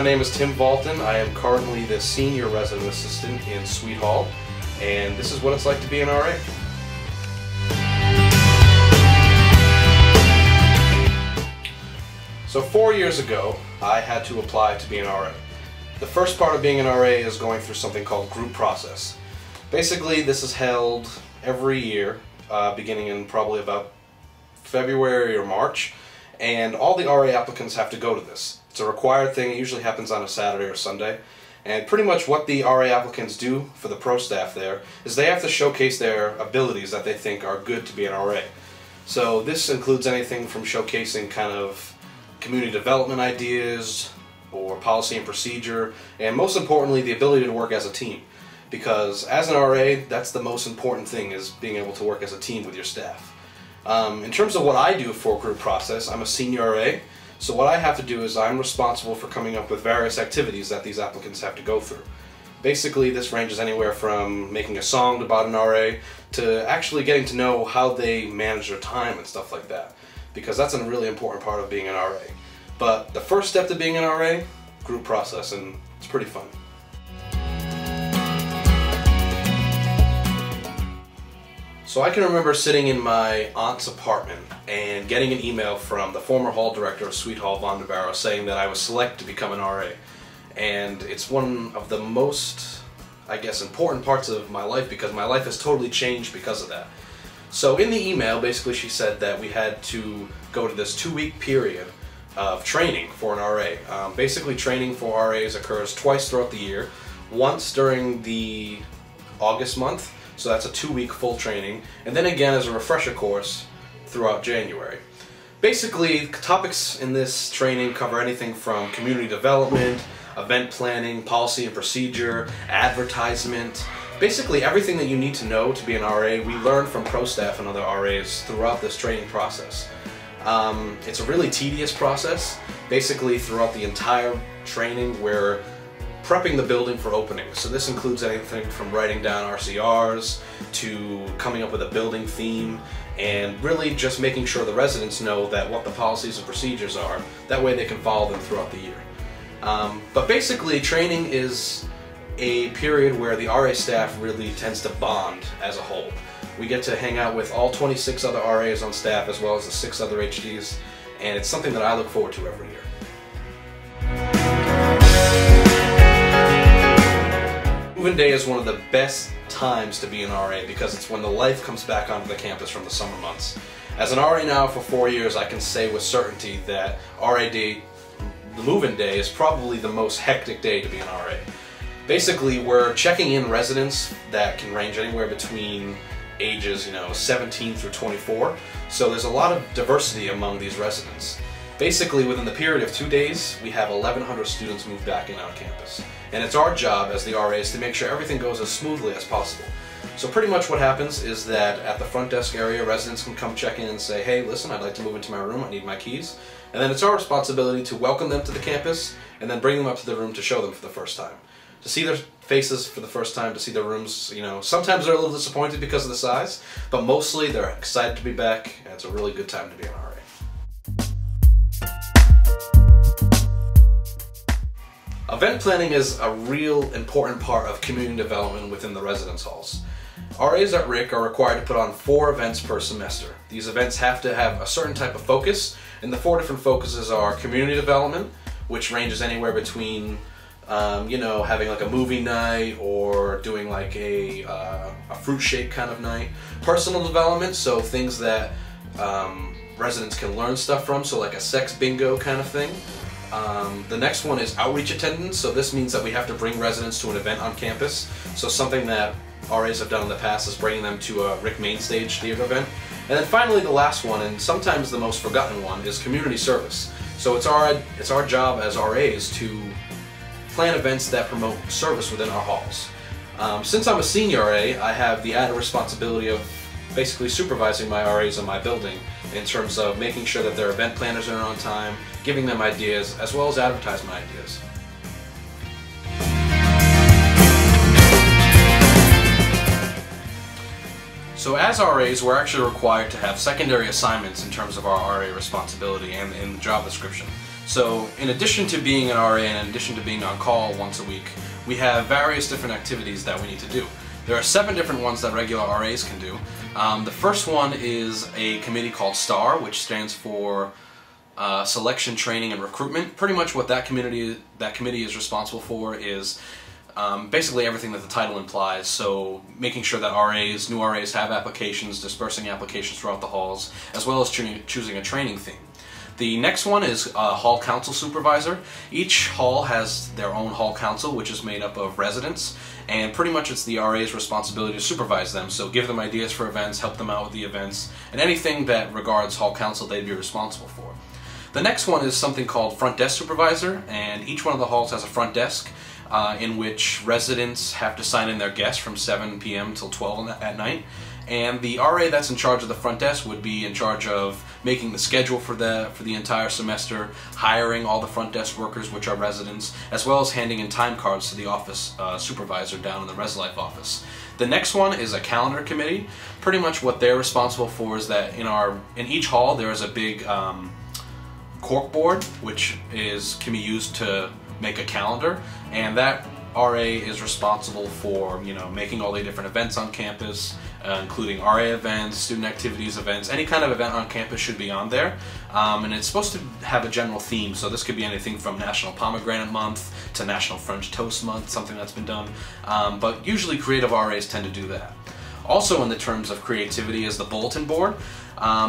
my name is Tim Valton. I am currently the Senior Resident Assistant in Sweet Hall, and this is what it's like to be an RA. So 4 years ago, I had to apply to be an RA. The first part of being an RA is going through something called group process. Basically, this is held every year, beginning in probably about February or March, and all the RA applicants have to go to this. It's a required thing. It usually happens on a Saturday or Sunday. And pretty much what the RA applicants do for the pro staff there is they have to showcase their abilities that they think are good to be an RA. So this includes anything from showcasing kind of community development ideas or policy and procedure, and most importantly, the ability to work as a team. Because as an RA, that's the most important thing, is being able to work as a team with your staff. In terms of what I do for group process, I'm a senior RA. So what I have to do is I'm responsible for coming up with various activities that these applicants have to go through. Basically, this ranges anywhere from making a song about an RA to actually getting to know how they manage their time and stuff like that, because that's a really important part of being an RA. But the first step to being an RA, group process, and it's pretty fun. So I can remember sitting in my aunt's apartment and getting an email from the former hall director of Sweet Hall, Von Navarro, saying that I was selected to become an RA. And it's one of the most, I guess, important parts of my life, because my life has totally changed because of that. So in the email, basically she said that we had to go to this 2-week period of training for an RA. Basically, training for RAs occurs twice throughout the year. Once during the August month, so that's a 2-week full training, and then again as a refresher course throughout January. Basically, topics in this training cover anything from community development, event planning, policy and procedure, advertisement. Basically everything that you need to know to be an RA, we learn from pro staff and other RAs throughout this training process. It's a really tedious process. Basically, throughout the entire training, we're prepping the building for opening. So this includes anything from writing down RCRs to coming up with a building theme, and really just making sure the residents know that what the policies and procedures are. That way they can follow them throughout the year. But basically, training is a period where the RA staff really tends to bond as a whole. We get to hang out with all 26 other RAs on staff, as well as the 6 other HDs, and it's something that I look forward to every year. Move-in day is one of the best times to be an RA, because it's when the life comes back onto the campus from the summer months. As an RA now for 4 years, I can say with certainty that RA day, the move-in day, is probably the most hectic day to be an RA. Basically, we're checking in residents that can range anywhere between ages 17 through 24, so there's a lot of diversity among these residents. Basically, within the period of 2 days, we have 1,100 students move back in on campus. And it's our job as the RAs to make sure everything goes as smoothly as possible. So pretty much what happens is that at the front desk area, residents can come check in and say, hey, listen, I'd like to move into my room, I need my keys. And then it's our responsibility to welcome them to the campus and then bring them up to the room to show them for the first time. To see their faces for the first time, to see their rooms, sometimes they're a little disappointed because of the size, but mostly they're excited to be back, and it's a really good time to be an RA. Event planning is a real important part of community development within the residence halls. RAs at RIC are required to put on 4 events per semester. These events have to have a certain type of focus, and the 4 different focuses are community development, which ranges anywhere between having like a movie night or doing like a fruit shake kind of night. Personal development, so things that residents can learn stuff from, so like a sex bingo kind of thing. The next one is outreach attendance, so this means that we have to bring residents to an event on campus. So something that RAs have done in the past is bringing them to a RIC main stage theater event. And then finally the last one, and sometimes the most forgotten one, is community service. So it's our job as RAs to plan events that promote service within our halls. Since I'm a senior RA, I have the added responsibility of basically supervising my RAs in my building in terms of making sure that their event planners are on time, giving them ideas, as well as advertisement ideas. So as RAs, we're actually required to have secondary assignments in terms of our RA responsibility and in the job description. So in addition to being an RA and in addition to being on call once a week, we have various different activities that we need to do. There are 7 different ones that regular RAs can do. The first one is a committee called STAR, which stands for Selection, Training, and Recruitment. Pretty much what that committee is responsible for is basically everything that the title implies. So making sure that new RAs have applications, dispersing applications throughout the halls, as well as choosing a training theme. The next one is Hall Council Supervisor. Each hall has their own Hall Council, which is made up of residents, and pretty much it's the RA's responsibility to supervise them, so give them ideas for events, help them out with the events, and anything that regards Hall Council they'd be responsible for. The next one is something called Front Desk Supervisor, and each one of the halls has a front desk in which residents have to sign in their guests from 7 p.m. till 12 at night. And the RA that's in charge of the front desk would be in charge of making the schedule for the entire semester, hiring all the front desk workers, which are residents, as well as handing in time cards to the office supervisor down in the Res Life office. The next one is a calendar committee. Pretty much what they're responsible for is that in each hall there is a big cork board, which can be used to make a calendar, and that RA is responsible for, making all the different events on campus, including RA events, student activities events, any kind of event on campus should be on there. And it's supposed to have a general theme, so this could be anything from National Pomegranate Month to National French Toast Month, something that's been done. But usually creative RAs tend to do that. Also in the terms of creativity is the bulletin board.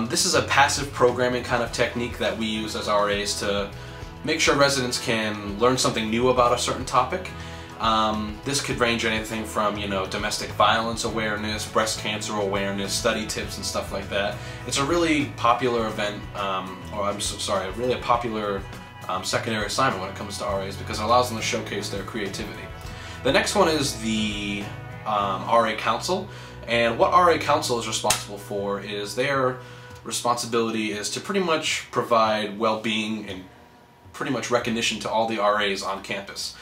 This is a passive programming kind of technique that we use as RAs to make sure residents can learn something new about a certain topic. This could range anything from, domestic violence awareness, breast cancer awareness, study tips and stuff like that. It's a really popular event, really a popular secondary assignment when it comes to RAs because it allows them to showcase their creativity. The next one is the RA Council, and what RA Council is responsible for is their responsibility is to pretty much provide well-being and pretty much recognition to all the RAs on campus.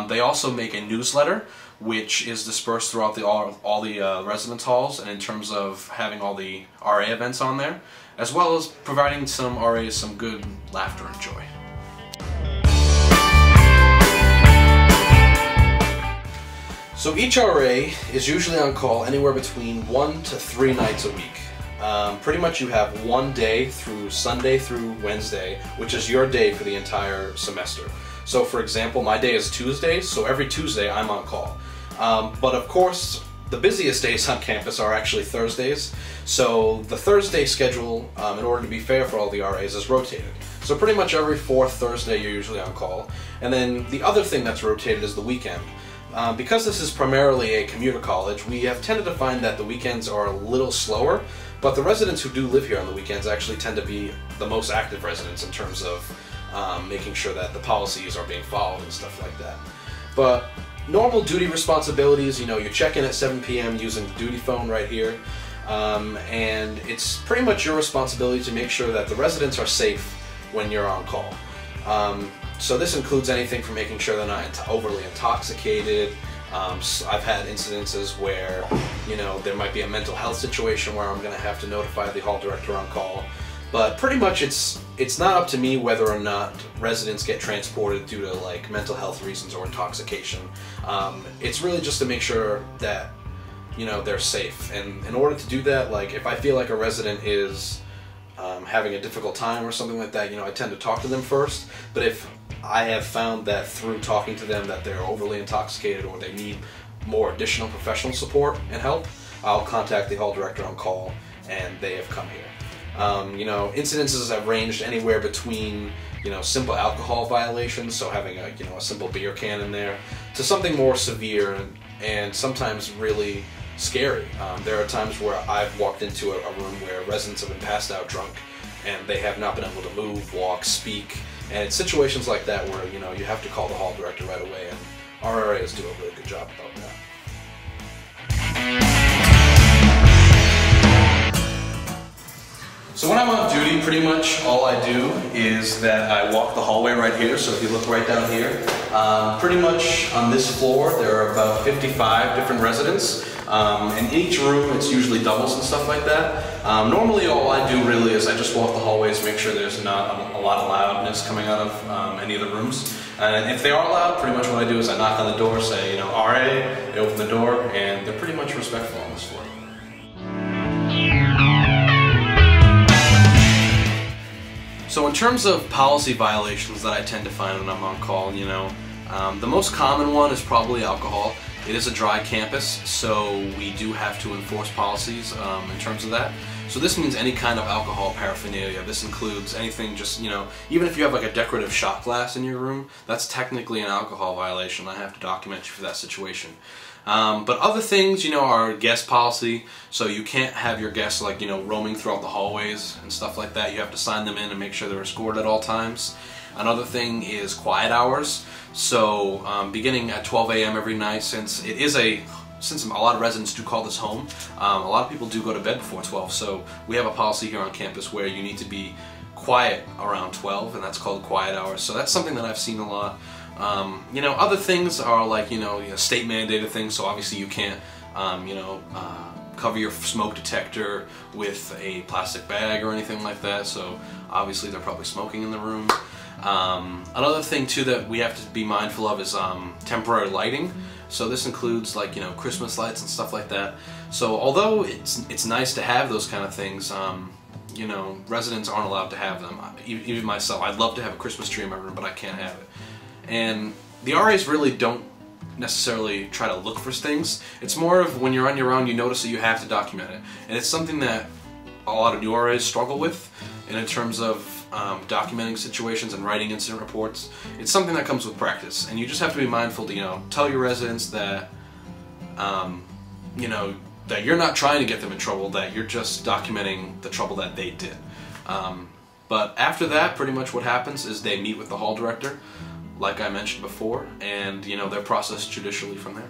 They also make a newsletter which is dispersed throughout all the residence halls, and in terms of having all the RA events on there, as well as providing some RAs some good laughter and joy. So each RA is usually on call anywhere between 1 to 3 nights a week. Pretty much you have one day through Sunday through Wednesday, which is your day for the entire semester. So for example, my day is Tuesdays, so every Tuesday I'm on call. But of course, the busiest days on campus are actually Thursdays. So the Thursday schedule, in order to be fair for all the RAs, is rotated. So pretty much every 4th Thursday you're usually on call. And then the other thing that's rotated is the weekend. Because this is primarily a commuter college, we have tended to find that the weekends are a little slower, but the residents who do live here on the weekends actually tend to be the most active residents in terms of making sure that the policies are being followed and stuff like that. But normal duty responsibilities, you check in at 7 p.m. using the duty phone right here, and it's pretty much your responsibility to make sure that the residents are safe when you're on call. So this includes anything from making sure they're not overly intoxicated. I've had incidences where, there might be a mental health situation where I'm going to have to notify the hall director on call. But pretty much it's not up to me whether or not residents get transported due to mental health reasons or intoxication. It's really just to make sure that, they're safe. And in order to do that, if I feel like a resident is having a difficult time or something like that, I tend to talk to them first. But if I have found that through talking to them that they're overly intoxicated or they need more additional professional support and help, I'll contact the hall director on call, and they have come here. Incidences have ranged anywhere between, simple alcohol violations, so having a simple beer can in there, to something more severe and sometimes really scary. There are times where I've walked into a room where residents have been passed out drunk and they have not been able to move, walk, speak, and it's situations like that where, you have to call the hall director right away, and our RAs do a really good job about that. So when I'm on duty, pretty much all I do is that I walk the hallway right here. So if you look right down here, pretty much on this floor there are about 55 different residents. In each room, it's usually doubles and stuff like that. Normally, all I do really is I just walk the hallways, make sure there's not a lot of loudness coming out of any of the rooms. And if they are loud, pretty much what I do is I knock on the door, say, RA, they open the door, and they're pretty much respectful on this floor. So in terms of policy violations that I tend to find when I'm on call, the most common one is probably alcohol. It is a dry campus, so we do have to enforce policies in terms of that. So this means any kind of alcohol paraphernalia. This includes anything just, even if you have like a decorative shot glass in your room, that's technically an alcohol violation. I have to document you for that situation. But other things, are guest policy. So you can't have your guests roaming throughout the hallways and stuff like that. You have to sign them in and make sure they're escorted at all times. Another thing is quiet hours. So beginning at 12 a.m. every night, since a lot of residents do call this home, a lot of people do go to bed before 12. So we have a policy here on campus where you need to be quiet around 12, and that's called quiet hours. So that's something that I've seen a lot. Other things are like state mandated things. So obviously you can't cover your smoke detector with a plastic bag or anything like that. So obviously they're probably smoking in the room. Another thing too that we have to be mindful of is temporary lighting. So this includes Christmas lights and stuff like that. So although it's nice to have those kind of things, residents aren't allowed to have them. Even myself, I'd love to have a Christmas tree in my room, but I can't have it. And the RAs really don't necessarily try to look for things. It's more of when you're on your own, you notice that you have to document it. And it's something that a lot of new RAs struggle with, and in terms of documenting situations and writing incident reports. It's something that comes with practice, and you just have to be mindful to tell your residents that that you're not trying to get them in trouble, that you're just documenting the trouble that they did. But after that, pretty much what happens is they meet with the hall director, like I mentioned before, and they're processed judicially from there.